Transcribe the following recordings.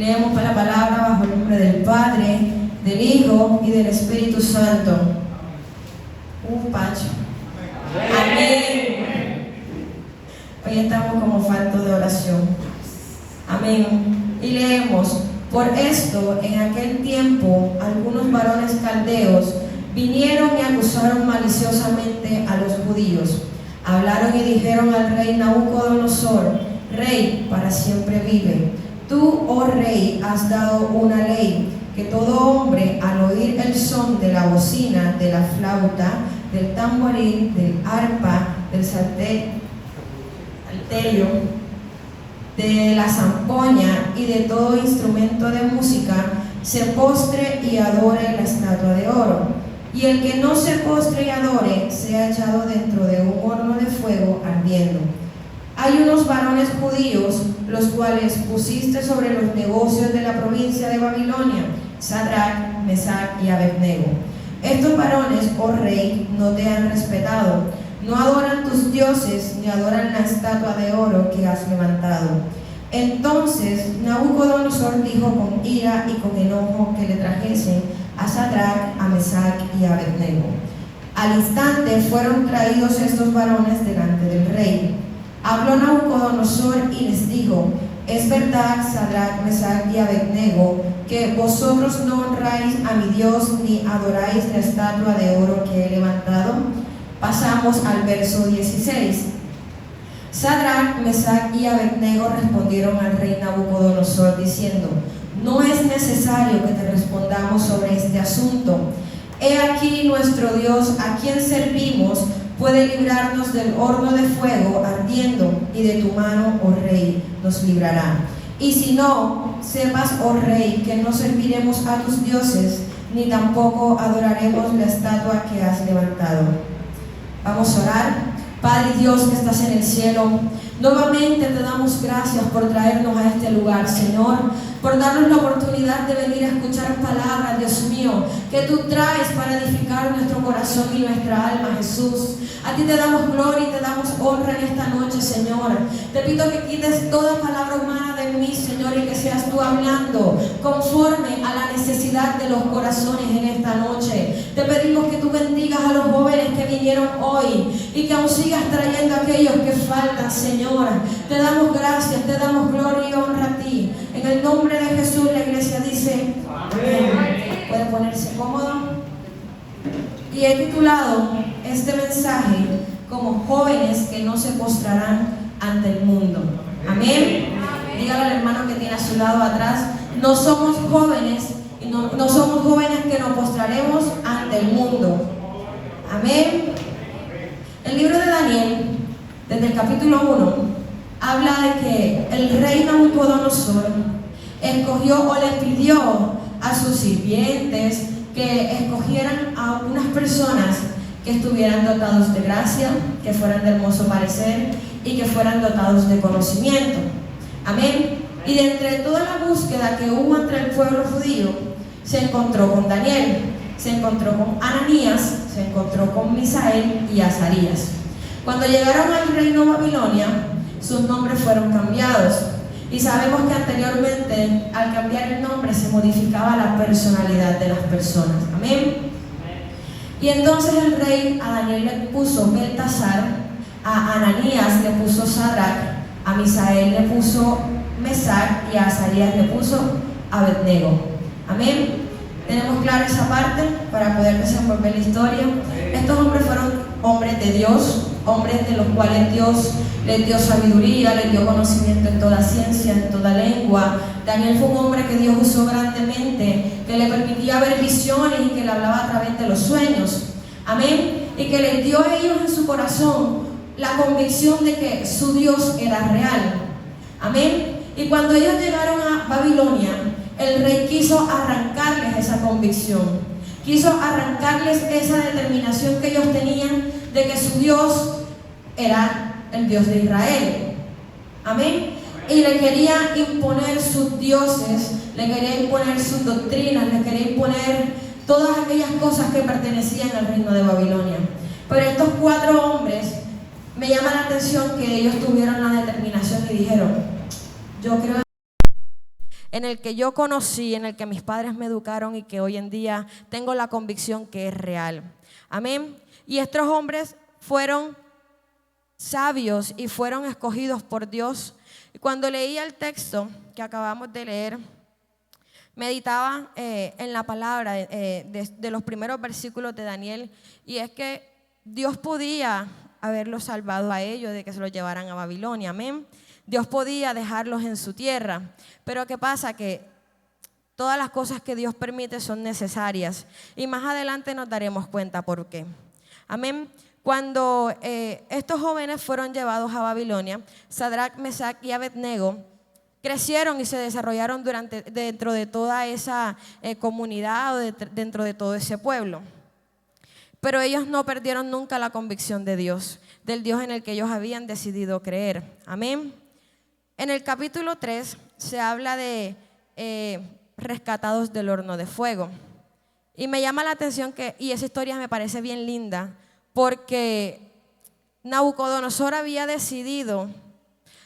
Leemos la palabra bajo el nombre del Padre, del Hijo y del Espíritu Santo. Pacho. Amén. Hoy estamos como faltos de oración. Amén. Y leemos: por esto, en aquel tiempo, algunos varones caldeos vinieron y acusaron maliciosamente a los judíos. Hablaron y dijeron al rey Nabucodonosor: Rey, para siempre vive. Tú, oh rey, has dado una ley, que todo hombre, al oír el son de la bocina, de la flauta, del tamboril, del arpa, del salterio, de la zampoña y de todo instrumento de música, se postre y adore la estatua de oro. Y el que no se postre y adore, sea echado dentro de un horno de fuego ardiendo. Hay unos varones judíos, los cuales pusiste sobre los negocios de la provincia de Babilonia, Sadrach, Mesach y Abednego. Estos varones, oh rey, no te han respetado, no adoran tus dioses, ni adoran la estatua de oro que has levantado. Entonces Nabucodonosor dijo con ira y con enojo que le trajesen a Sadrach, a Mesach y a Abednego. Al instante fueron traídos estos varones delante del rey. Habló Nabucodonosor y les dijo: es verdad, Sadrach, Mesach y Abednego, que vosotros no honráis a mi Dios ni adoráis la estatua de oro que he levantado. Pasamos al verso 16. Sadrach, Mesach y Abednego respondieron al rey Nabucodonosor diciendo: no es necesario que te respondamos sobre este asunto. He aquí nuestro Dios, a quien servimos, puede librarnos del horno de fuego ardiendo, y de tu mano, oh rey, nos librará. Y si no, sepas, oh rey, que no serviremos a tus dioses, ni tampoco adoraremos la estatua que has levantado. Vamos a orar. Padre Dios que estás en el cielo, nuevamente te damos gracias por traernos a este lugar, Señor, por darnos la oportunidad de venir a escuchar palabras, Dios mío, que tú traes para edificar nuestro corazón y nuestra alma, Jesús. A ti te damos gloria y te damos honra en esta noche, Señor. Te pido que quites toda palabra humana de mí, Señor, y que seas tú hablando conforme a la necesidad de los corazones en esta noche. Te pedimos que tú bendigas a los jóvenes que vinieron hoy y que aún sigas trayendo a aquellos que faltan, Señor. Te damos gracias, te damos gloria y honra a ti. En el nombre de Jesús, la iglesia dice amén. Puede ponerse cómodo. Y he titulado este mensaje como jóvenes que no se postrarán ante el mundo. Amén. Dígale al hermano que tiene a su lado atrás: no somos jóvenes y no somos jóvenes que nos postraremos ante el mundo. Amén. El libro de Daniel, desde el capítulo 1, habla de que el rey Nabucodonosor escogió o le pidió a sus sirvientes que escogieran a unas personas que estuvieran dotados de gracia, que fueran de hermoso parecer y que fueran dotados de conocimiento. Amén. Y de entre toda la búsqueda que hubo entre el pueblo judío, se encontró con Daniel, se encontró con Ananías, se encontró con Misael y Azarías. Cuando llegaron al reino de Babilonia, sus nombres fueron cambiados. Y sabemos que anteriormente, al cambiar el nombre, se modificaba la personalidad de las personas. Amén. Y entonces el rey a Daniel le puso Beltasar, a Ananías le puso Sadrach, a Misael le puso Mesach y a Azarías le puso Abednego. Amén. Tenemos clara esa parte para poder desenvolver la historia. Estos hombres fueron hombres de Dios, hombres de los cuales Dios les dio sabiduría, les dio conocimiento en toda ciencia, en toda lengua. Daniel fue un hombre que Dios usó grandemente, que le permitía ver visiones y que le hablaba a través de los sueños. Amén. Y que les dio a ellos en su corazón la convicción de que su Dios era real. Amén. Y cuando ellos llegaron a Babilonia, el rey quiso arrancarles esa convicción, quiso arrancarles esa determinación que ellos tenían de que su Dios era el Dios de Israel. Amén. Y le quería imponer sus dioses, le quería imponer sus doctrinas, le quería imponer todas aquellas cosas que pertenecían al reino de Babilonia. Pero estos 4 hombres, me llama la atención que ellos tuvieron la determinación y dijeron: yo creo. en el que yo conocí, en el que mis padres me educaron y que hoy en día tengo la convicción que es real. Amén. Y estos hombres fueron sabios y fueron escogidos por Dios. Y cuando leía el texto que acabamos de leer, meditaba en la palabra de los primeros versículos de Daniel, y es que Dios podía haberlos salvado a ellos de que se los llevaran a Babilonia, amén. Dios podía dejarlos en su tierra, pero ¿qué pasa? Que todas las cosas que Dios permite son necesarias, y más adelante nos daremos cuenta por qué, amén. Cuando estos jóvenes fueron llevados a Babilonia, Sadrac, Mesac y Abednego crecieron y se desarrollaron dentro de toda esa comunidad o dentro de todo ese pueblo. Pero ellos no perdieron nunca la convicción de Dios, del Dios en el que ellos habían decidido creer. Amén. En el capítulo 3 se habla de rescatados del horno de fuego. Y me llama la atención y esa historia me parece bien linda, porque Nabucodonosor había decidido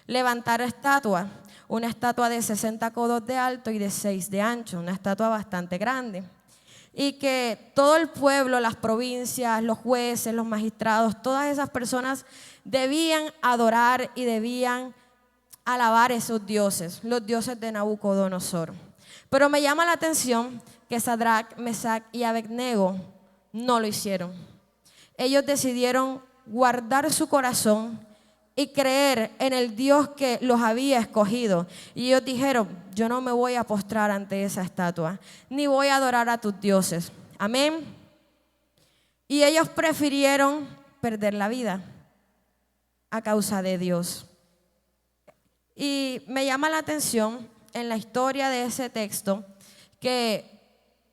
levantar estatuas, una estatua de 60 codos de alto y de 6 de ancho, una estatua bastante grande. Y que todo el pueblo, las provincias, los jueces, los magistrados, todas esas personas debían adorar y debían alabar a esos dioses, los dioses de Nabucodonosor. Pero me llama la atención que Sadrac, Mesac y Abednego no lo hicieron. Ellos decidieron guardar su corazón y creer en el Dios que los había escogido. Y ellos dijeron: yo no me voy a postrar ante esa estatua, ni voy a adorar a tus dioses. Amén. Y ellos prefirieron perder la vida a causa de Dios. Y me llama la atención en la historia de ese texto que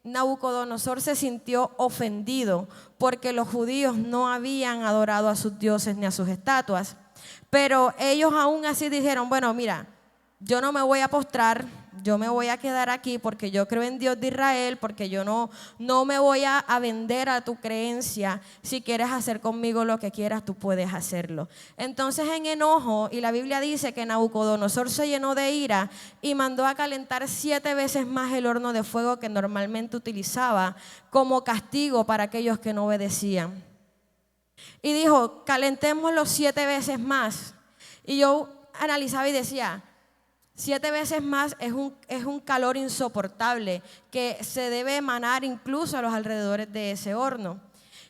Nabucodonosor se sintió ofendido porque los judíos no habían adorado a sus dioses ni a sus estatuas. Pero ellos aún así dijeron: bueno, mira, yo no me voy a postrar, yo me voy a quedar aquí porque yo creo en Dios de Israel, porque yo no me voy a vender a tu creencia. Si quieres hacer conmigo lo que quieras, tú puedes hacerlo. Entonces, en enojo, y la Biblia dice que Nabucodonosor se llenó de ira y mandó a calentar 7 veces más el horno de fuego que normalmente utilizaba como castigo para aquellos que no obedecían. Y dijo: calentémoslo 7 veces más. Y yo analizaba y decía: 7 veces más es un calor insoportable que se debe emanar incluso a los alrededores de ese horno.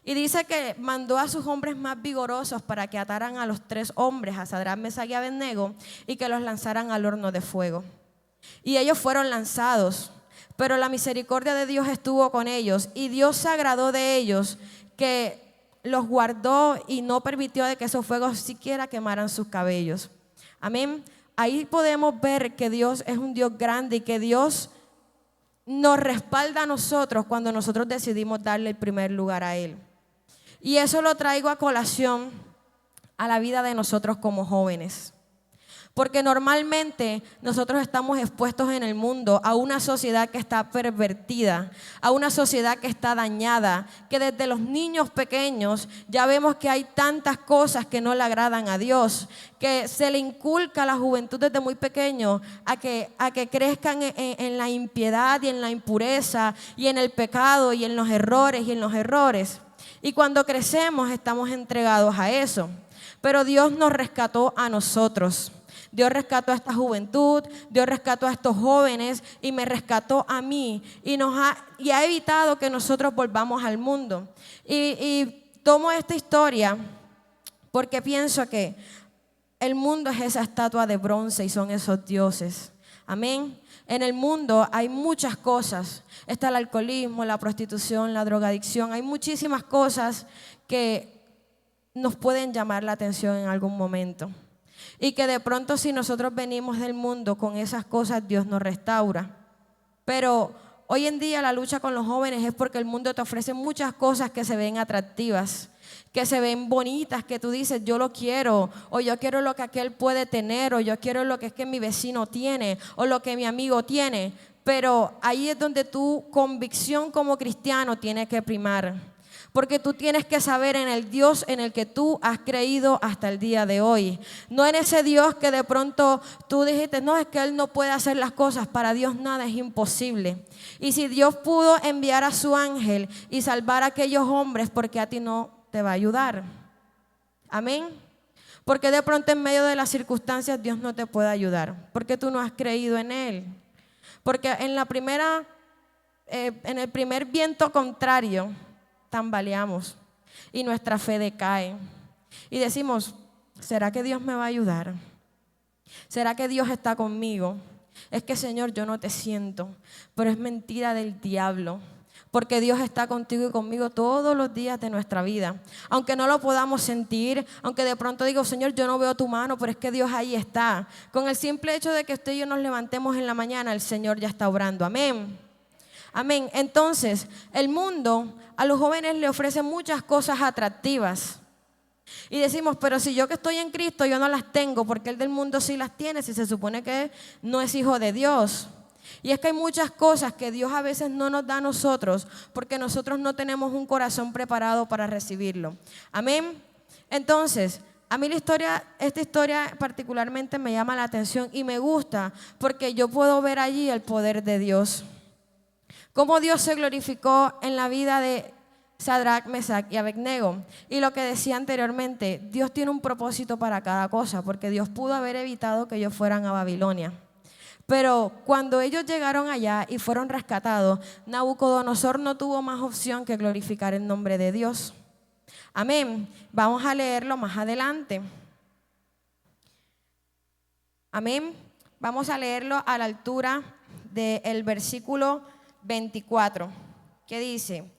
Y dice que mandó a sus hombres más vigorosos para que ataran a los 3 hombres, a Sadrac, Mesac y Abednego, y que los lanzaran al horno de fuego. Y ellos fueron lanzados, pero la misericordia de Dios estuvo con ellos, y Dios se agradó de ellos, que los guardó y no permitió de que esos fuegos siquiera quemaran sus cabellos. Amén. Ahí podemos ver que Dios es un Dios grande y que Dios nos respalda a nosotros cuando nosotros decidimos darle el primer lugar a Él. Y eso lo traigo a colación a la vida de nosotros como jóvenes. Porque normalmente nosotros estamos expuestos en el mundo a una sociedad que está pervertida, a una sociedad que está dañada, que desde los niños pequeños ya vemos que hay tantas cosas que no le agradan a Dios, que se le inculca a la juventud desde muy pequeño a que crezcan en la impiedad y en la impureza y en el pecado y en los errores. Y cuando crecemos estamos entregados a eso. Pero Dios nos rescató a nosotros. Dios rescató a esta juventud, Dios rescató a estos jóvenes y me rescató a mí y ha evitado que nosotros volvamos al mundo. Y tomo esta historia porque pienso que el mundo es esa estatua de bronce y son esos dioses. Amén. En el mundo hay muchas cosas. Está el alcoholismo, la prostitución, la drogadicción. Hay muchísimas cosas que nos pueden llamar la atención en algún momento. Y que de pronto si nosotros venimos del mundo con esas cosas, Dios nos restaura. Pero hoy en día la lucha con los jóvenes es porque el mundo te ofrece muchas cosas que se ven atractivas, que se ven bonitas, que tú dices: yo lo quiero, o yo quiero lo que aquel puede tener, o yo quiero lo que es que mi vecino tiene, o lo que mi amigo tiene. Pero ahí es donde tu convicción como cristiano tiene que primar. Porque tú tienes que saber en el Dios en el que tú has creído hasta el día de hoy. No en ese Dios que de pronto tú dijiste, no, es que Él no puede hacer las cosas. Para Dios nada es imposible. Y si Dios pudo enviar a su ángel y salvar a aquellos hombres, ¿por qué a ti no te va a ayudar? Amén. Porque de pronto en medio de las circunstancias Dios no te puede ayudar. Porque tú no has creído en Él. Porque en el primer viento contrario tambaleamos y nuestra fe decae y decimos, ¿será que Dios me va a ayudar? ¿Será que Dios está conmigo? Es que, Señor, yo no te siento, pero es mentira del diablo, porque Dios está contigo y conmigo todos los días de nuestra vida. Aunque no lo podamos sentir, aunque de pronto digo, Señor, yo no veo tu mano, pero es que Dios ahí está. Con el simple hecho de que usted y yo nos levantemos en la mañana, el Señor ya está obrando. Amén. Amén. Entonces, el mundo a los jóvenes le ofrece muchas cosas atractivas. Y decimos, pero si yo que estoy en Cristo, yo no las tengo, porque el del mundo sí las tiene, si se supone que no es hijo de Dios. Y es que hay muchas cosas que Dios a veces no nos da a nosotros, porque nosotros no tenemos un corazón preparado para recibirlo. Amén. Entonces, a mí esta historia particularmente me llama la atención y me gusta, porque yo puedo ver allí el poder de Dios. Cómo Dios se glorificó en la vida de Sadrach, Mesach y Abednego. Y lo que decía anteriormente, Dios tiene un propósito para cada cosa, porque Dios pudo haber evitado que ellos fueran a Babilonia. Pero cuando ellos llegaron allá y fueron rescatados, Nabucodonosor no tuvo más opción que glorificar el nombre de Dios. Amén. Vamos a leerlo más adelante. Amén. Vamos a leerlo a la altura del versículo 24, que dice: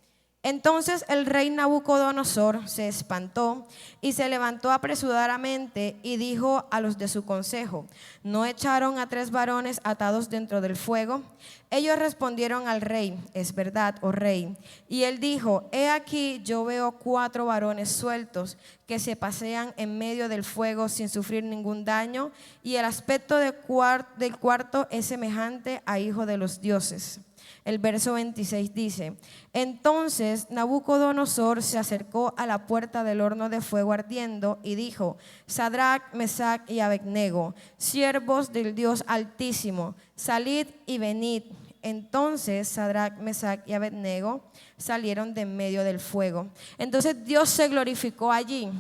entonces el rey Nabucodonosor se espantó y se levantó apresuradamente y dijo a los de su consejo: ¿no echaron a 3 varones atados dentro del fuego? Ellos respondieron al rey: es verdad, oh rey. Y él dijo: he aquí, yo veo 4 varones sueltos que se pasean en medio del fuego sin sufrir ningún daño, y el aspecto del cuarto es semejante a hijo de los dioses. El verso 26 dice: entonces Nabucodonosor se acercó a la puerta del horno de fuego ardiendo y dijo: Sadrach, Mesach y Abednego, siervos del Dios Altísimo, salid y venid. Entonces Sadrach, Mesach y Abednego salieron de en medio del fuego. Entonces Dios se glorificó allí.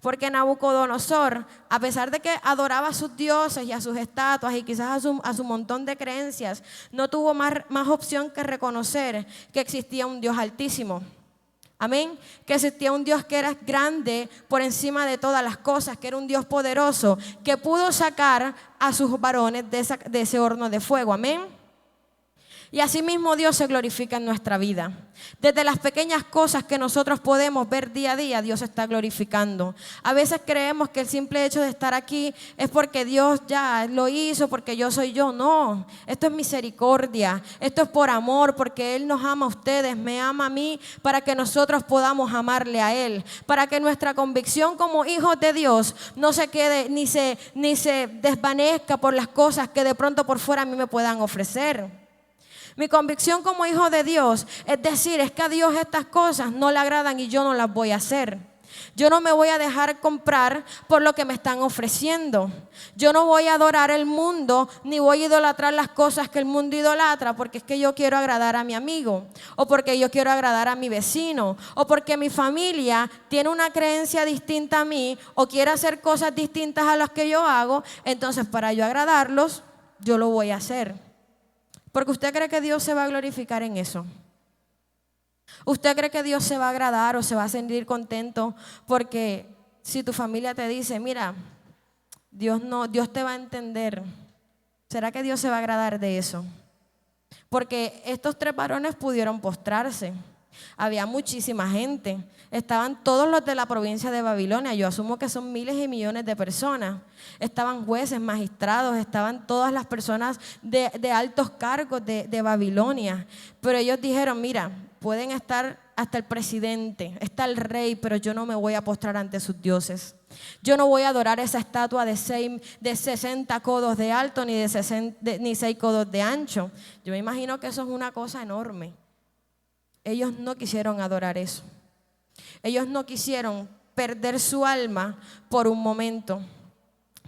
Porque Nabucodonosor, a pesar de que adoraba a sus dioses y a sus estatuas y quizás a su montón de creencias, no tuvo más opción que reconocer que existía un Dios altísimo. Amén. Que existía un Dios que era grande por encima de todas las cosas, que era un Dios poderoso, que pudo sacar a sus varones de ese horno de fuego. Amén. Y así mismo Dios se glorifica en nuestra vida. Desde las pequeñas cosas que nosotros podemos ver día a día, Dios se está glorificando. A veces creemos que el simple hecho de estar aquí es porque Dios ya lo hizo, porque yo soy yo. No, esto es misericordia, esto es por amor, porque Él nos ama a ustedes, me ama a mí, para que nosotros podamos amarle a Él, para que nuestra convicción como hijos de Dios no se quede ni se desvanezca por las cosas que de pronto por fuera a mí me puedan ofrecer. Mi convicción como hijo de Dios es decir, es que a Dios estas cosas no le agradan y yo no las voy a hacer. Yo no me voy a dejar comprar por lo que me están ofreciendo. Yo no voy a adorar el mundo ni voy a idolatrar las cosas que el mundo idolatra porque es que yo quiero agradar a mi amigo o porque yo quiero agradar a mi vecino o porque mi familia tiene una creencia distinta a mí o quiere hacer cosas distintas a las que yo hago. Entonces para yo agradarlos, yo lo voy a hacer. Porque usted cree que Dios se va a glorificar en eso. Usted cree que Dios se va a agradar o se va a sentir contento porque si tu familia te dice, mira, Dios te va a entender. ¿Será que Dios se va a agradar de eso? Porque estos 3 varones pudieron postrarse. Había muchísima gente. Estaban todos los de la provincia de Babilonia. Yo asumo que son miles y millones de personas. Estaban jueces, magistrados, estaban todas las personas de altos cargos de Babilonia. Pero ellos dijeron, mira, pueden estar hasta el presidente, está el rey, pero yo no me voy a postrar ante sus dioses. Yo no voy a adorar esa estatua de 60 codos de alto ni 6 codos de ancho. Yo me imagino que eso es una cosa enorme. Ellos no quisieron adorar eso. Ellos no quisieron perder su alma por un momento,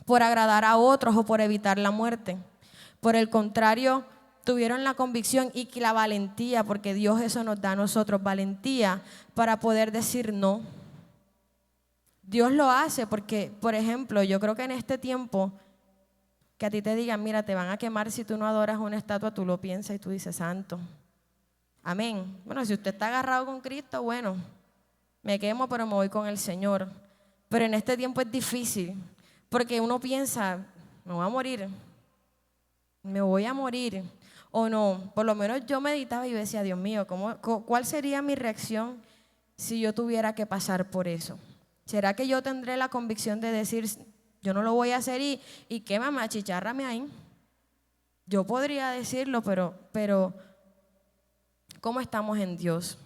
por agradar a otros o por evitar la muerte. Por el contrario, tuvieron la convicción y la valentía, porque Dios eso nos da a nosotros, valentía para poder decir no. Dios lo hace porque, por ejemplo, yo creo que en este tiempo que a ti te digan, mira, te van a quemar si tú no adoras una estatua, tú lo piensas y tú dices, santo. Amén. Bueno, si usted está agarrado con Cristo, bueno, me quemo, pero me voy con el Señor. Pero en este tiempo es difícil, porque uno piensa, me voy a morir, me voy a morir. O no, por lo menos yo meditaba y decía, Dios mío, ¿cuál sería mi reacción si yo tuviera que pasar por eso? ¿Será que yo tendré la convicción de decir, yo no lo voy a hacer y quémame, achicharrame ahí? Yo podría decirlo, pero ¿cómo estamos en Dios?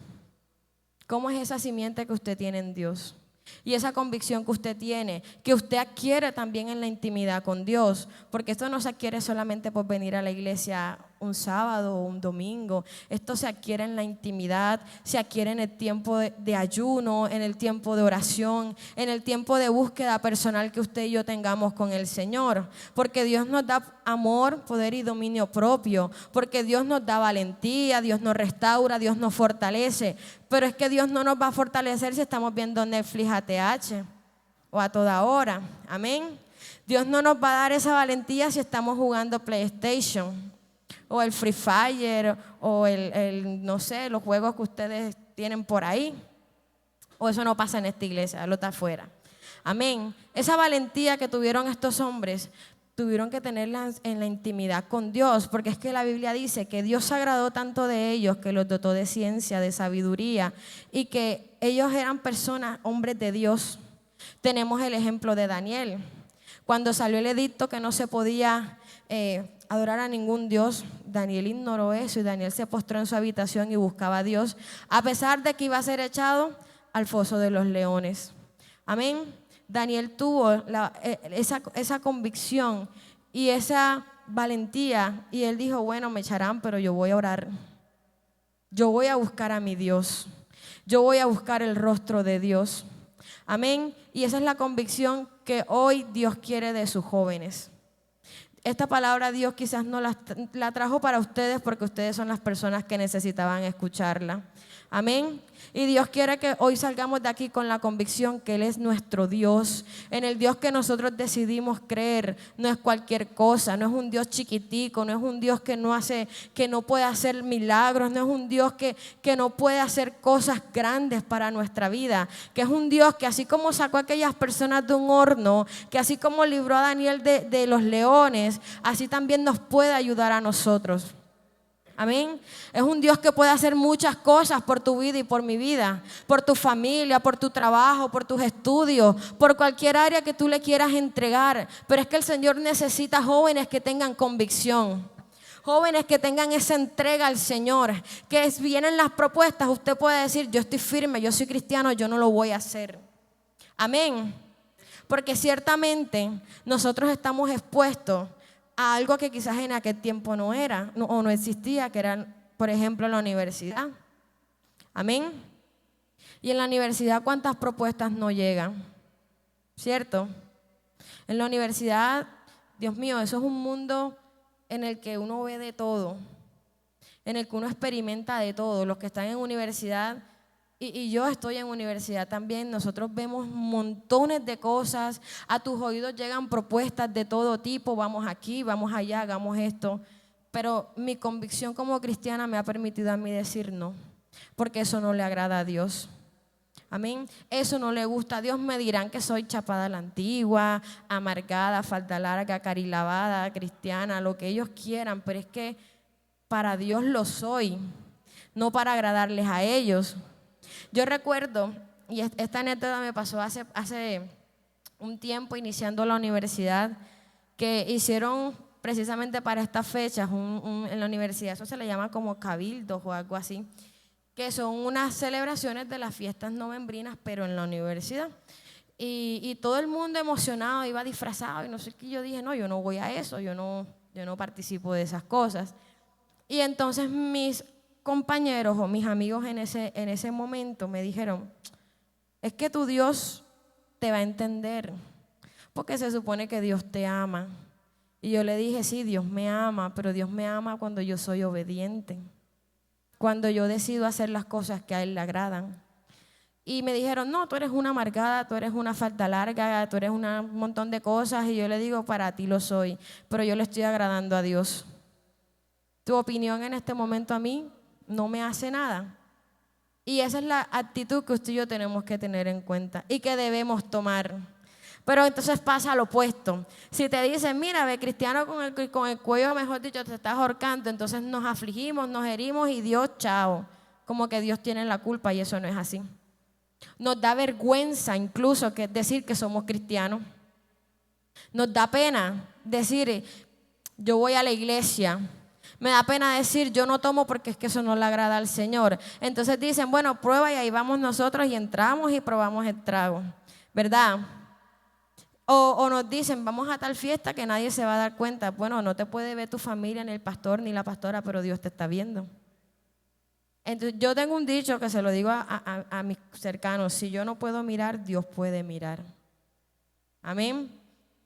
¿Cómo es esa simiente que usted tiene en Dios? Y esa convicción que usted tiene, que usted adquiere también en la intimidad con Dios, porque esto no se adquiere solamente por venir a la iglesia un sábado o un domingo, esto se adquiere en la intimidad, se adquiere en el tiempo de ayuno, en el tiempo de oración, en el tiempo de búsqueda personal que usted y yo tengamos con el Señor, porque Dios nos da amor, poder y dominio propio, porque Dios nos da valentía, Dios nos restaura, Dios nos fortalece, pero es que Dios no nos va a fortalecer si estamos viendo Netflix ATH o a toda hora, amén. Dios no nos va a dar esa valentía si estamos jugando PlayStation o el Free Fire o no sé, los juegos que ustedes tienen por ahí, o eso no pasa en esta iglesia, lo está afuera, amén. Esa valentía que tuvieron estos hombres tuvieron que tenerla en la intimidad con Dios, porque es que la Biblia dice que Dios se agradó tanto de ellos que los dotó de ciencia, de sabiduría, y que ellos eran personas, hombres de Dios. Tenemos el ejemplo de Daniel. Cuando salió el edicto que no se podía adorar a ningún Dios, Daniel ignoró eso y Daniel se postró en su habitación y buscaba a Dios, a pesar de que iba a ser echado al foso de los leones. Amén. Daniel tuvo esa convicción y esa valentía, y él dijo, bueno, me echarán, pero yo voy a orar, yo voy a buscar a mi Dios, yo voy a buscar el rostro de Dios, amén. Y esa es la convicción que hoy Dios quiere de sus jóvenes. Esta palabra Dios quizás no la trajo para ustedes porque ustedes son las personas que necesitaban escucharla, amén. Y Dios quiere que hoy salgamos de aquí con la convicción que Él es nuestro Dios, en el Dios que nosotros decidimos creer. No es cualquier cosa, no es un Dios chiquitico, no es un Dios que no puede hacer milagros, no es un Dios que no puede hacer cosas grandes para nuestra vida, que es un Dios que así como sacó a aquellas personas de un horno, que así como libró a Daniel de los leones, así también nos puede ayudar a nosotros. Amén. Es un Dios que puede hacer muchas cosas por tu vida y por mi vida, por tu familia, por tu trabajo, por tus estudios, por cualquier área que tú le quieras entregar. Pero es que el Señor necesita jóvenes que tengan convicción, jóvenes que tengan esa entrega al Señor, que vienen las propuestas, usted puede decir, yo estoy firme, yo soy cristiano, yo no lo voy a hacer. Amén. Porque ciertamente nosotros estamos expuestos a algo que quizás en aquel tiempo no era o no existía, que era, por ejemplo, la universidad. Amén. Y en la universidad, ¿cuántas propuestas no llegan? ¿Cierto? En la universidad, Dios mío, eso es un mundo en el que uno ve de todo, en el que uno experimenta de todo. Los que están en universidad, y yo estoy en universidad también, nosotros vemos montones de cosas, a tus oídos llegan propuestas de todo tipo, vamos aquí, vamos allá, hagamos esto, pero mi convicción como cristiana me ha permitido a mí decir no, porque eso no le agrada a Dios. Amén. Eso no le gusta a Dios. Me dirán que soy chapada a la antigua, amargada, falda larga, carilavada, cristiana, lo que ellos quieran, pero es que para Dios lo soy, no para agradarles a ellos. Yo recuerdo, y esta anécdota me pasó hace un tiempo iniciando la universidad, que hicieron precisamente para estas fechas en la universidad, eso se le llama como cabildos o algo así, que son unas celebraciones de las fiestas novembrinas, pero en la universidad. Y todo el mundo emocionado, iba disfrazado y no sé qué. Yo dije, no, yo no voy a eso, yo no participo de esas cosas. Y entonces mis compañeros o mis amigos en ese momento me dijeron, es que tu Dios te va a entender, porque se supone que Dios te ama. Y yo le dije, sí, Dios me ama, pero Dios me ama cuando yo soy obediente, cuando yo decido hacer las cosas que a Él le agradan. Y me dijeron, no, tú eres una amargada, tú eres una falta larga, tú eres un montón de cosas. Y yo le digo, para ti lo soy, pero yo le estoy agradando a Dios. Tu opinión en este momento a mí no me hace nada. Y esa es la actitud que usted y yo tenemos que tener en cuenta y que debemos tomar. Pero entonces pasa lo opuesto. Si te dicen, mira, ve, cristiano con el cuello, mejor dicho, te estás ahorcando, entonces nos afligimos, nos herimos y Dios, chao. Como que Dios tiene la culpa, y eso no es así. Nos da vergüenza incluso decir que somos cristianos. Nos da pena decir, yo voy a la iglesia. Me da pena decir, yo no tomo porque es que eso no le agrada al Señor. Entonces dicen, bueno, prueba, y ahí vamos nosotros y entramos y probamos el trago, ¿verdad? O nos dicen, vamos a tal fiesta que nadie se va a dar cuenta. Bueno, no te puede ver tu familia, ni el pastor, ni la pastora, pero Dios te está viendo. Entonces yo tengo un dicho que se lo digo a mis cercanos: si yo no puedo mirar, Dios puede mirar. Amén.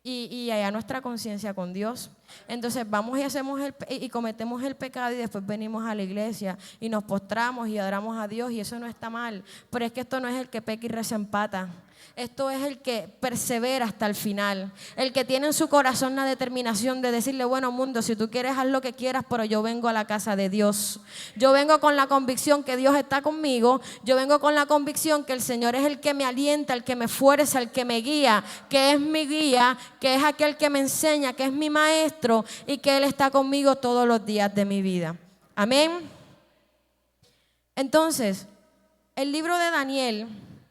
Y allá nuestra conciencia con Dios. Entonces vamos y hacemos y cometemos el pecado, y después venimos a la iglesia y nos postramos y adoramos a Dios, y eso no está mal. Pero es que esto no es el que peca y reza empata. Esto es el que persevera hasta el final, el que tiene en su corazón la determinación de decirle, bueno, mundo, si tú quieres haz lo que quieras, pero yo vengo a la casa de Dios. Yo vengo con la convicción que Dios está conmigo. Yo vengo con la convicción que el Señor es el que me alienta, el que me fuerza, el que me guía, que es mi guía, que es aquel que me enseña, que es mi maestro, y que Él está conmigo todos los días de mi vida. Amén. Entonces, el libro de Daniel,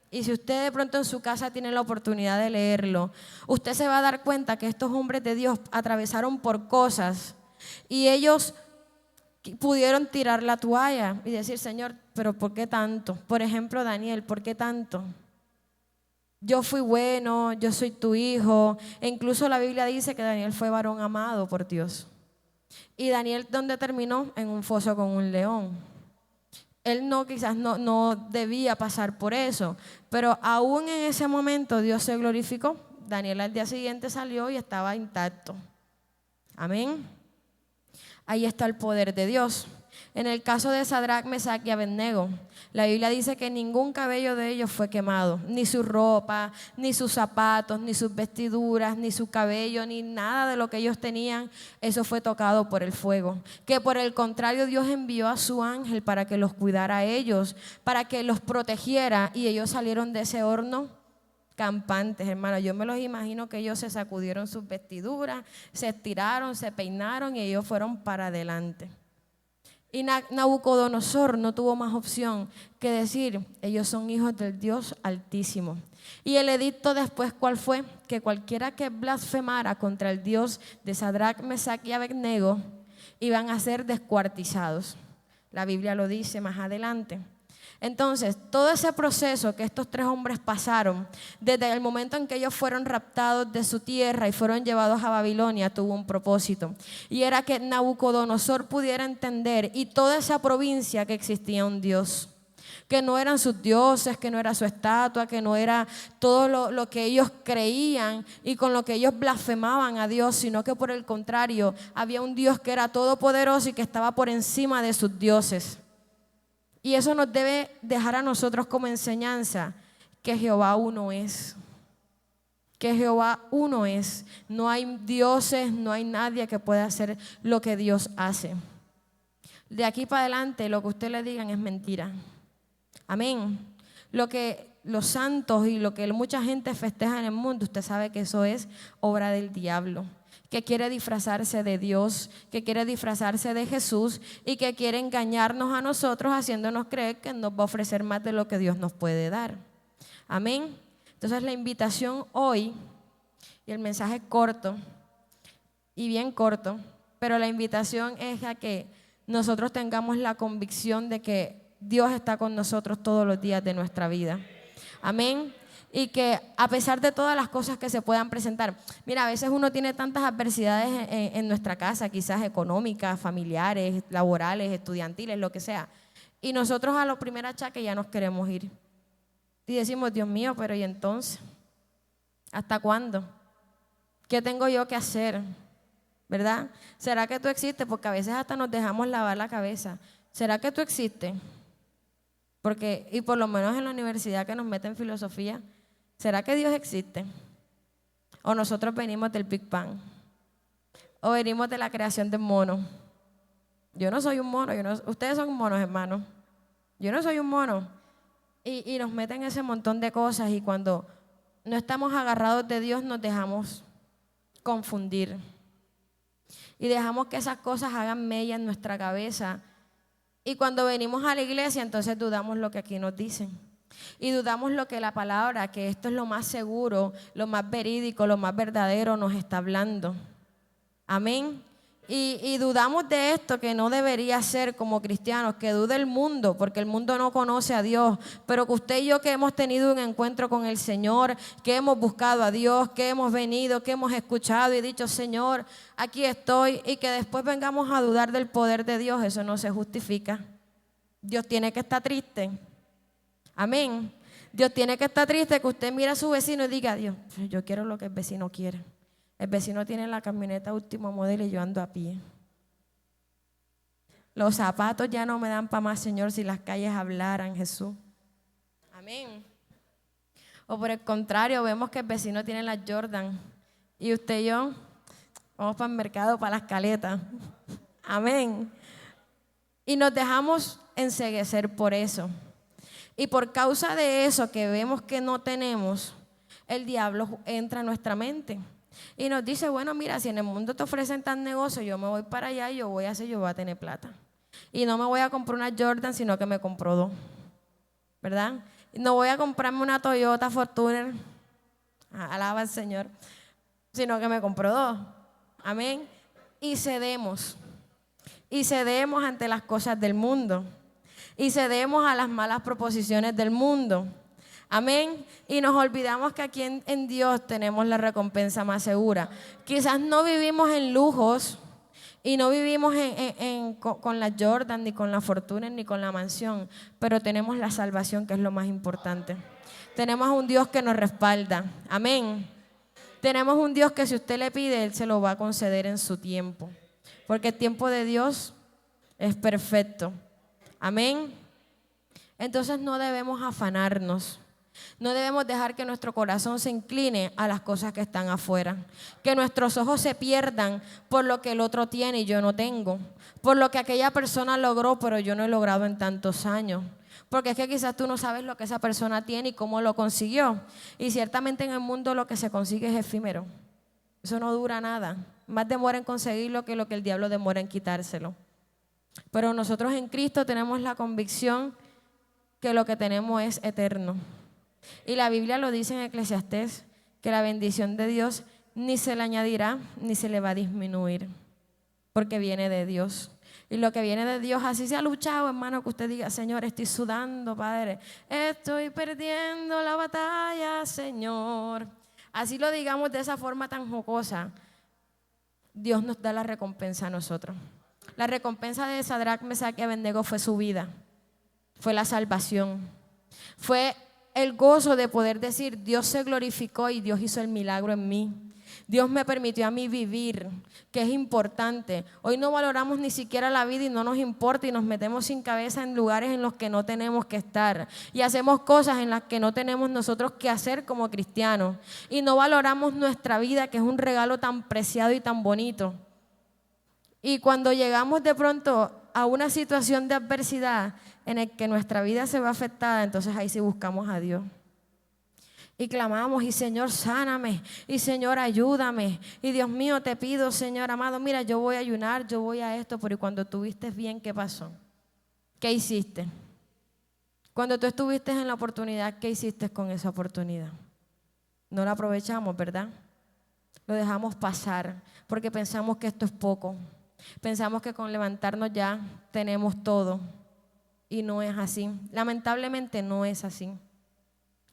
y si usted de pronto en su casa tiene la oportunidad de leerlo, usted se va a dar cuenta que estos hombres de Dios atravesaron por cosas, y ellos pudieron tirar la toalla y decir, Señor, pero ¿por qué tanto? Por ejemplo, Daniel, ¿por qué tanto? Yo fui bueno, yo soy tu hijo. E incluso la Biblia dice que Daniel fue varón amado por Dios. Y Daniel, ¿dónde terminó? En un foso con un león. Él quizás no debía pasar por eso, pero aún en ese momento Dios se glorificó. Daniel al día siguiente salió y estaba intacto. Amén. Ahí está el poder de Dios. En el caso de Sadrac, Mesac y Abednego, la Biblia dice que ningún cabello de ellos fue quemado, ni su ropa, ni sus zapatos, ni sus vestiduras, ni su cabello, ni nada de lo que ellos tenían, eso fue tocado por el fuego. Que por el contrario, Dios envió a su ángel para que los cuidara a ellos, para que los protegiera, y ellos salieron de ese horno campantes, hermano. Yo me los imagino que ellos se sacudieron sus vestiduras, se estiraron, se peinaron, y ellos fueron para adelante. Y Nabucodonosor no tuvo más opción que decir, ellos son hijos del Dios Altísimo. Y el edicto después, ¿cuál fue? Que cualquiera que blasfemara contra el Dios de Sadrac, Mesac y Abednego iban a ser descuartizados. La Biblia lo dice más adelante. Entonces, todo ese proceso que estos tres hombres pasaron, desde el momento en que ellos fueron raptados de su tierra y fueron llevados a Babilonia, tuvo un propósito. Y era que Nabucodonosor pudiera entender, y toda esa provincia, que existía un Dios. Que no eran sus dioses, que no era su estatua, que no era todo lo que ellos creían y con lo que ellos blasfemaban a Dios, sino que por el contrario, había un Dios que era todopoderoso y que estaba por encima de sus dioses. Y eso nos debe dejar a nosotros como enseñanza que Jehová uno es. Que Jehová uno es. No hay dioses, no hay nadie que pueda hacer lo que Dios hace. De aquí para adelante, lo que usted le digan es mentira. Amén. Lo que los santos y lo que mucha gente festeja en el mundo, usted sabe que eso es obra del diablo, que quiere disfrazarse de Dios, que quiere disfrazarse de Jesús y que quiere engañarnos a nosotros haciéndonos creer que nos va a ofrecer más de lo que Dios nos puede dar. Amén. Entonces la invitación hoy, y el mensaje es corto y bien corto, pero la invitación es a que nosotros tengamos la convicción de que Dios está con nosotros todos los días de nuestra vida. Amén. Y que a pesar de todas las cosas que se puedan presentar, mira, a veces uno tiene tantas adversidades en nuestra casa, quizás económicas, familiares, laborales, estudiantiles, lo que sea, y nosotros a lo primer achaque ya nos queremos ir. Y decimos, Dios mío, pero ¿y entonces? ¿Hasta cuándo? ¿Qué tengo yo que hacer? ¿Verdad? ¿Será que tú existes? Porque a veces hasta nos dejamos lavar la cabeza. ¿Será que tú existes? Porque, y por lo menos en la universidad que nos meten filosofía, ¿será que Dios existe? ¿O nosotros venimos del Big Bang? ¿O venimos de la creación del mono? Yo no soy un mono, ustedes son monos, hermanos. Yo no soy un mono. Y nos meten ese montón de cosas y cuando no estamos agarrados de Dios nos dejamos confundir. Y dejamos que esas cosas hagan mella en nuestra cabeza. Y cuando venimos a la iglesia, entonces dudamos lo que aquí nos dicen. Y dudamos lo que la palabra, que esto es lo más seguro, lo más verídico, lo más verdadero, nos está hablando. Amén. Y dudamos de esto que no debería ser como cristianos, que dude el mundo, porque el mundo no conoce a Dios, pero que usted y yo que hemos tenido un encuentro con el Señor, que hemos buscado a Dios, que hemos venido, que hemos escuchado y dicho, Señor, aquí estoy, y que después vengamos a dudar del poder de Dios, eso no se justifica. Dios tiene que estar triste. Amén. Dios tiene que estar triste que usted mire a su vecino y diga, Dios, yo quiero lo que el vecino quiere. El vecino tiene la camioneta último modelo y yo ando a pie. Los zapatos ya no me dan para más, Señor, si las calles hablaran, Jesús. Amén. O por el contrario, vemos que el vecino tiene las Jordan y usted y yo vamos para el mercado, para las caletas. Amén. Y nos dejamos enceguecer por eso. Y por causa de eso que vemos que no tenemos, el diablo entra a nuestra mente. Y nos dice, bueno, mira, si en el mundo te ofrecen tan negocio, yo me voy para allá y yo voy a tener plata. Y no me voy a comprar una Jordan, sino que me compro dos, ¿verdad? No voy a comprarme una Toyota Fortuner, alaba al Señor, sino que me compro dos. Amén. Y cedemos ante las cosas del mundo. Y cedemos a las malas proposiciones del mundo. Amén. Y nos olvidamos que aquí en Dios tenemos la recompensa más segura. Quizás no vivimos en lujos y no vivimos con la Jordan, ni con la fortuna, ni con la mansión, pero tenemos la salvación, que es lo más importante. Tenemos un Dios que nos respalda. Amén. Tenemos un Dios que si usted le pide, Él se lo va a conceder en su tiempo, porque el tiempo de Dios es perfecto. Amén. Entonces no debemos afanarnos. No debemos dejar que nuestro corazón se incline a las cosas que están afuera, que nuestros ojos se pierdan por lo que el otro tiene y yo no tengo, por lo que aquella persona logró pero yo no he logrado en tantos años, porque es que quizás tú no sabes lo que esa persona tiene y cómo lo consiguió, y ciertamente en el mundo lo que se consigue es efímero, eso no dura nada, más demora en conseguirlo que lo que el diablo demora en quitárselo. Pero nosotros en Cristo tenemos la convicción que lo que tenemos es eterno. Y la Biblia lo dice en Eclesiastés, que la bendición de Dios ni se le añadirá ni se le va a disminuir, porque viene de Dios. Y lo que viene de Dios, así se ha luchado, hermano, que usted diga, Señor, estoy sudando, Padre, estoy perdiendo la batalla, Señor. Así lo digamos de esa forma tan jocosa, Dios nos da la recompensa a nosotros. La recompensa de Sadrac, Mesac y Abednego fue su vida, fue la salvación, fue el gozo de poder decir, Dios se glorificó y Dios hizo el milagro en mí. Dios me permitió a mí vivir, que es importante. Hoy no valoramos ni siquiera la vida y no nos importa y nos metemos sin cabeza en lugares en los que no tenemos que estar. Y hacemos cosas en las que no tenemos nosotros que hacer como cristianos. Y no valoramos nuestra vida, que es un regalo tan preciado y tan bonito. Y cuando llegamos de pronto a una situación de adversidad en el que nuestra vida se ve afectada, entonces ahí sí buscamos a Dios. Y clamamos, y Señor, sáname, y Señor, ayúdame, y Dios mío, te pido, Señor amado, mira, yo voy a ayunar, yo voy a esto, pero cuando estuviste bien, ¿qué pasó? ¿Qué hiciste? Cuando tú estuviste en la oportunidad, ¿qué hiciste con esa oportunidad? No la aprovechamos, ¿verdad? Lo dejamos pasar, porque pensamos que esto es poco. Pensamos que con levantarnos ya tenemos todo y no es así. Lamentablemente no es así.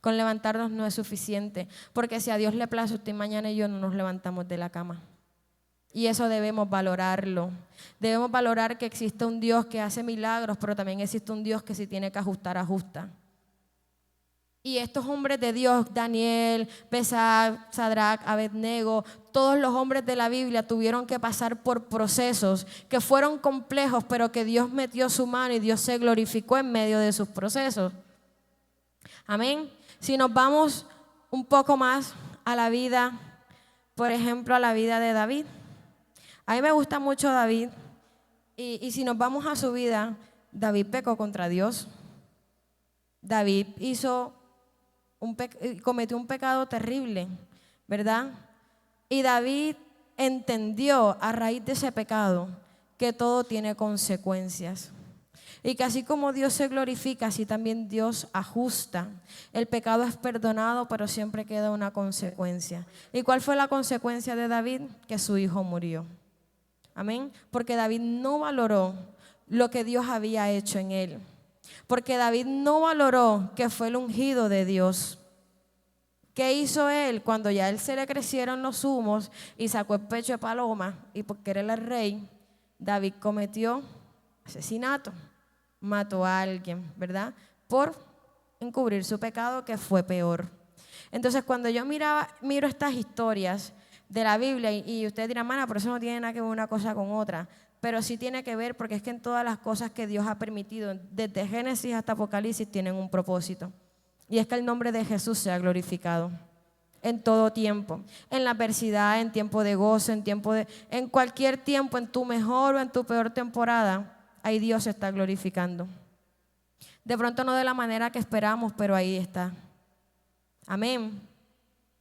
Con levantarnos no es suficiente, porque si a Dios le place, usted mañana y yo no nos levantamos de la cama. Y eso debemos valorarlo. Debemos valorar que existe un Dios que hace milagros, pero también existe un Dios que si tiene que ajustar, ajusta. Y estos hombres de Dios, Daniel, Mesach, Sadrach, Abednego, todos los hombres de la Biblia tuvieron que pasar por procesos que fueron complejos, pero que Dios metió su mano y Dios se glorificó en medio de sus procesos. Amén. Si nos vamos un poco más a la vida, por ejemplo, a la vida de David. A mí me gusta mucho David. Y si nos vamos a su vida, David pecó contra Dios. David cometió un pecado terrible, ¿verdad? Y David entendió a raíz de ese pecado que todo tiene consecuencias. Y que así como Dios se glorifica, así también Dios ajusta. El pecado es perdonado, pero siempre queda una consecuencia. ¿Y cuál fue la consecuencia de David? Que su hijo murió. Amén. Porque David no valoró lo que Dios había hecho en él. Porque David no valoró que fue el ungido de Dios. ¿Qué hizo él cuando ya él se le crecieron los humos y sacó el pecho de paloma? Y porque era el rey, David cometió asesinato. Mató a alguien, ¿verdad? Por encubrir su pecado, que fue peor. Entonces, cuando yo miro estas historias de la Biblia, y usted dirá, mana, pero eso no tiene nada que ver una cosa con otra, pero sí tiene que ver, porque es que en todas las cosas que Dios ha permitido, desde Génesis hasta Apocalipsis, tienen un propósito. Y es que el nombre de Jesús sea glorificado en todo tiempo, en la adversidad, en tiempo de gozo, en cualquier tiempo, en tu mejor o en tu peor temporada. Ahí Dios se está glorificando. De pronto no de la manera que esperamos, pero ahí está. Amén.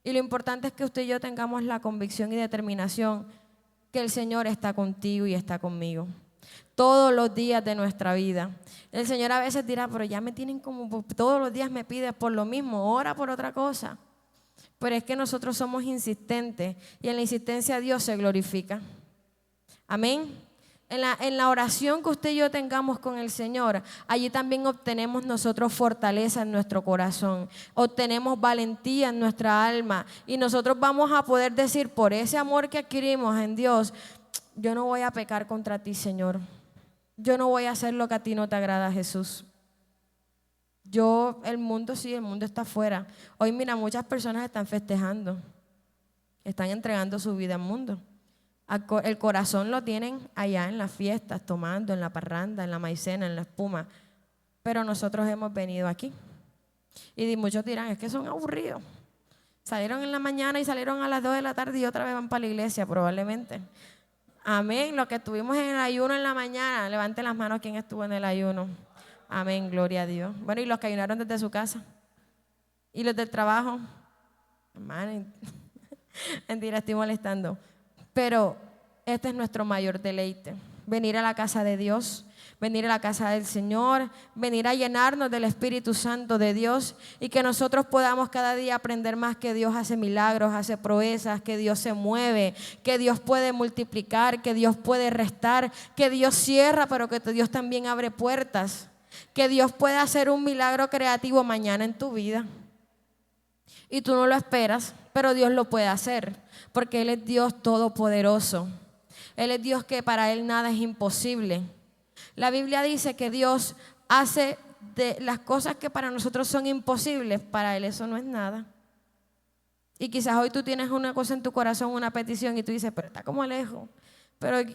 Y lo importante es que usted y yo tengamos la convicción y determinación que el Señor está contigo y está conmigo. Todos los días de nuestra vida. El Señor a veces dirá, pero ya me tienen como, todos los días me pides por lo mismo, ora por otra cosa. Pero es que nosotros somos insistentes y en la insistencia Dios se glorifica. Amén. En la oración que usted y yo tengamos con el Señor, allí también obtenemos nosotros fortaleza en nuestro corazón, obtenemos valentía en nuestra alma y nosotros vamos a poder decir, por ese amor que adquirimos en Dios, yo no voy a pecar contra ti, Señor. Yo no voy a hacer lo que a ti no te agrada, Jesús. El mundo está afuera. Hoy mira, muchas personas están festejando, están entregando su vida al mundo. El corazón lo tienen allá en las fiestas, tomando, en la parranda, en la maicena, en la espuma. Pero nosotros hemos venido aquí. Y muchos dirán, es que son aburridos. Salieron en la mañana y salieron a las 2 de la tarde y otra vez van para la iglesia, probablemente. Amén. Los que estuvimos en el ayuno en la mañana, levanten las manos quien estuvo en el ayuno. Amén, gloria a Dios. Bueno, y los que ayunaron desde su casa. Y los del trabajo. Hermano, mentira, estoy molestando. Pero este es nuestro mayor deleite, venir a la casa de Dios, venir a la casa del Señor, venir a llenarnos del Espíritu Santo de Dios y que nosotros podamos cada día aprender más que Dios hace milagros, hace proezas, que Dios se mueve, que Dios puede multiplicar, que Dios puede restar, que Dios cierra, pero que Dios también abre puertas, que Dios puede hacer un milagro creativo mañana en tu vida. Y tú no lo esperas, pero Dios lo puede hacer, porque Él es Dios todopoderoso. Él es Dios que para Él nada es imposible. La Biblia dice que Dios hace de las cosas que para nosotros son imposibles, para Él eso no es nada. Y quizás hoy tú tienes una cosa en tu corazón, una petición, y tú dices, pero está como lejos.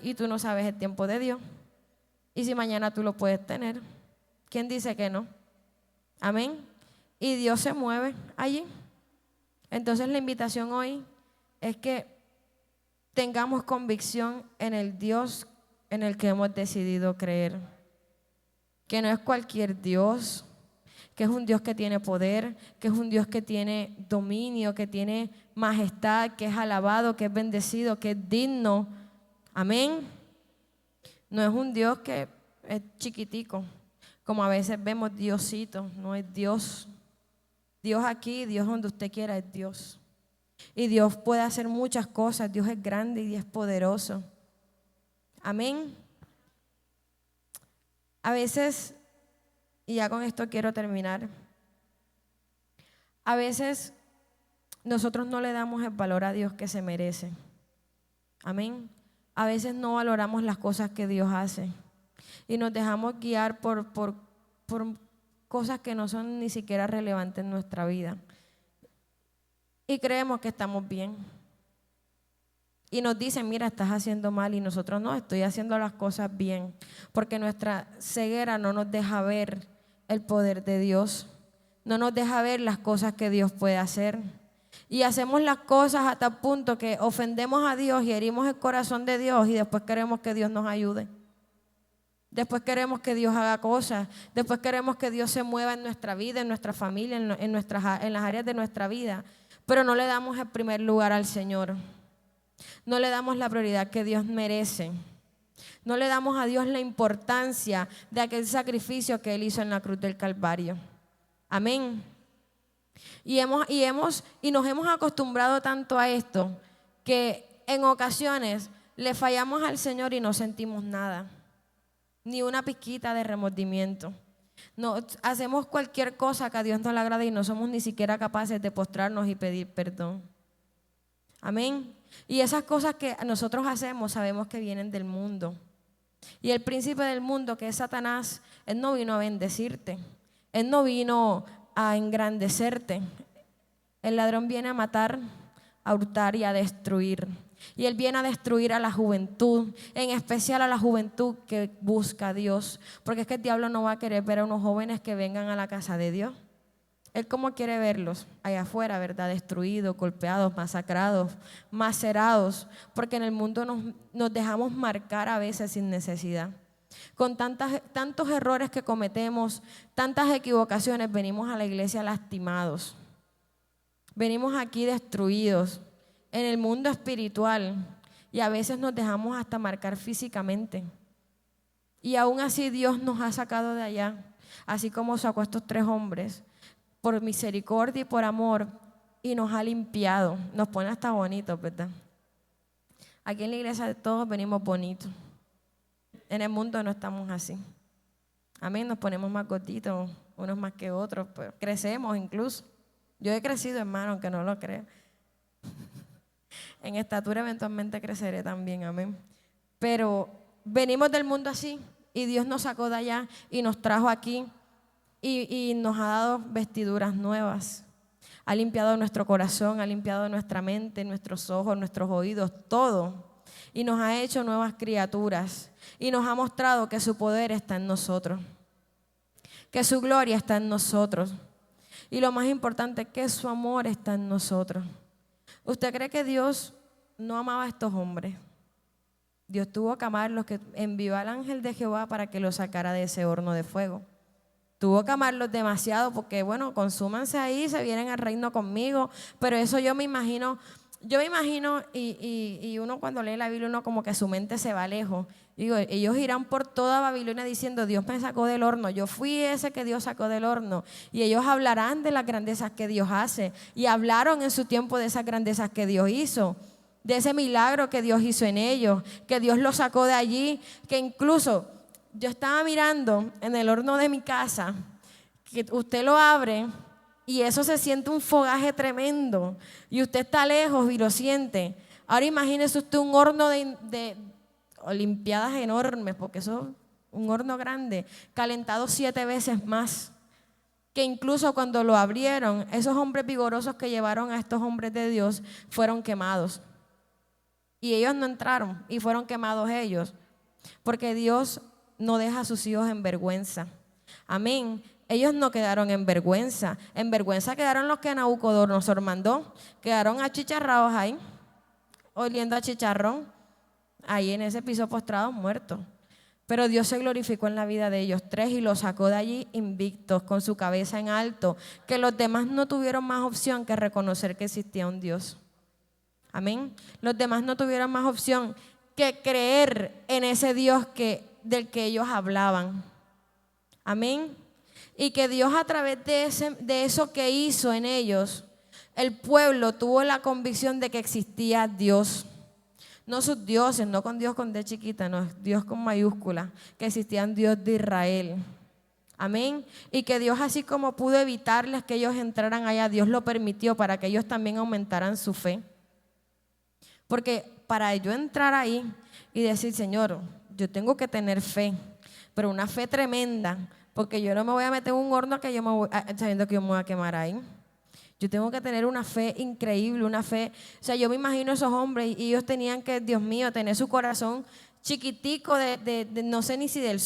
Y tú no sabes el tiempo de Dios. Y si mañana tú lo puedes tener, ¿quién dice que no? Amén. Y Dios se mueve allí. Entonces la invitación hoy es que tengamos convicción en el Dios en el que hemos decidido creer, que no es cualquier Dios, que es un Dios que tiene poder, que es un Dios que tiene dominio, que tiene majestad, que es alabado, que es bendecido, que es digno. Amén. No es un Dios que es chiquitico, como a veces vemos Diosito, no es Dios. Dios aquí, Dios donde usted quiera es Dios. Y Dios puede hacer muchas cosas, Dios es grande y Dios es poderoso. Amén. A veces, y ya con esto quiero terminar, a veces nosotros no le damos el valor a Dios que se merece. Amén. A veces no valoramos las cosas que Dios hace y nos dejamos guiar por cosas que no son ni siquiera relevantes en nuestra vida. Y creemos que estamos bien. Y nos dicen, mira, estás haciendo mal, y nosotros no, estoy haciendo las cosas bien, porque nuestra ceguera no nos deja ver el poder de Dios, no nos deja ver las cosas que Dios puede hacer. Y hacemos las cosas hasta el punto que ofendemos a Dios y herimos el corazón de Dios, y después queremos que Dios nos ayude. Después queremos que Dios haga cosas, después queremos que Dios se mueva en nuestra vida, en nuestra familia, en las áreas de nuestra vida, pero no le damos el primer lugar al Señor. No le damos la prioridad que Dios merece. No le damos a Dios la importancia de aquel sacrificio que Él hizo en la cruz del Calvario. Amén. Y nos hemos acostumbrado tanto a esto que en ocasiones le fallamos al Señor y no sentimos nada, ni una pizquita de remordimiento. No, hacemos cualquier cosa que a Dios no le agrade y no somos ni siquiera capaces de postrarnos y pedir perdón. Amén. Y esas cosas que nosotros hacemos sabemos que vienen del mundo. Y el príncipe del mundo, que es Satanás, él no vino a bendecirte, él no vino a engrandecerte. El ladrón viene a matar, a hurtar y a destruir. Y él viene a destruir a la juventud, en especial a la juventud que busca a Dios, porque es que el diablo no va a querer ver a unos jóvenes que vengan a la casa de Dios. Él como quiere verlos allá afuera, ¿verdad? Destruidos, golpeados, masacrados, macerados, porque en el mundo nos dejamos marcar a veces sin necesidad. Con tantos errores que cometemos, tantas equivocaciones, venimos a la iglesia lastimados. Venimos aquí destruidos en el mundo espiritual, y a veces nos dejamos hasta marcar físicamente. Y aún así Dios nos ha sacado de allá, así como sacó a estos 3 hombres, por misericordia y por amor, y nos ha limpiado. Nos pone hasta bonitos, ¿verdad? Aquí en la iglesia todos venimos bonitos. En el mundo no estamos así. Amén, nos ponemos más gorditos, unos más que otros, pero crecemos incluso. Yo he crecido, hermano, aunque no lo crea. En estatura eventualmente creceré también, amén. Pero venimos del mundo así, y Dios nos sacó de allá y nos trajo aquí. Y nos ha dado vestiduras nuevas. Ha limpiado nuestro corazón, ha limpiado nuestra mente, nuestros ojos, nuestros oídos, todo. Y nos ha hecho nuevas criaturas. Y nos ha mostrado que su poder está en nosotros, que su gloria está en nosotros. Y lo más importante es que su amor está en nosotros. ¿Usted cree que Dios no amaba a estos hombres? Dios tuvo que amarlos, que envió al ángel de Jehová para que los sacara de ese horno de fuego. Tuvo que amarlos demasiado porque, bueno, consúmanse ahí, se vienen al reino conmigo. Pero eso yo me imagino y uno cuando lee la Biblia, uno como que su mente se va lejos. Digo, ellos irán por toda Babilonia diciendo, Dios me sacó del horno, yo fui ese que Dios sacó del horno. Y ellos hablarán de las grandezas que Dios hace. Y hablaron en su tiempo de esas grandezas que Dios hizo, de ese milagro que Dios hizo en ellos, que Dios los sacó de allí, que incluso yo estaba mirando en el horno de mi casa, que usted lo abre y eso se siente un fogaje tremendo y usted está lejos y lo siente. Ahora imagínese usted un horno de olimpiadas enormes, porque eso es un horno grande, calentado 7 veces más, que incluso cuando lo abrieron, esos hombres vigorosos que llevaron a estos hombres de Dios fueron quemados. Y ellos no entraron y fueron quemados ellos, porque Dios no deja a sus hijos en vergüenza. Amén. Ellos no quedaron en vergüenza. En vergüenza quedaron los que Nabucodonosor mandó. Quedaron achicharrados ahí, oliendo a chicharrón, ahí en ese piso postrados, muertos. Pero Dios se glorificó en la vida de ellos 3 y los sacó de allí invictos, con su cabeza en alto, que los demás no tuvieron más opción que reconocer que existía un Dios. Amén. Los demás no tuvieron más opción que creer en ese Dios del que ellos hablaban. Amén. Y que Dios, a través de eso que hizo en ellos, el pueblo tuvo la convicción de que existía Dios. No sus dioses, no con Dios con D chiquita, no, Dios con mayúscula, que existía un Dios de Israel. Amén. Y que Dios, así como pudo evitarles que ellos entraran allá, Dios lo permitió para que ellos también aumentaran su fe. Porque para yo entrar ahí y decir, Señor, yo tengo que tener fe, pero una fe tremenda, Porque yo no me voy a meter en un horno que yo me voy, sabiendo que yo me voy a quemar ahí. Yo tengo que tener una fe increíble, una fe. O sea, yo me imagino a esos hombres y ellos tenían que, Dios mío, tener su corazón chiquitico de no sé ni si del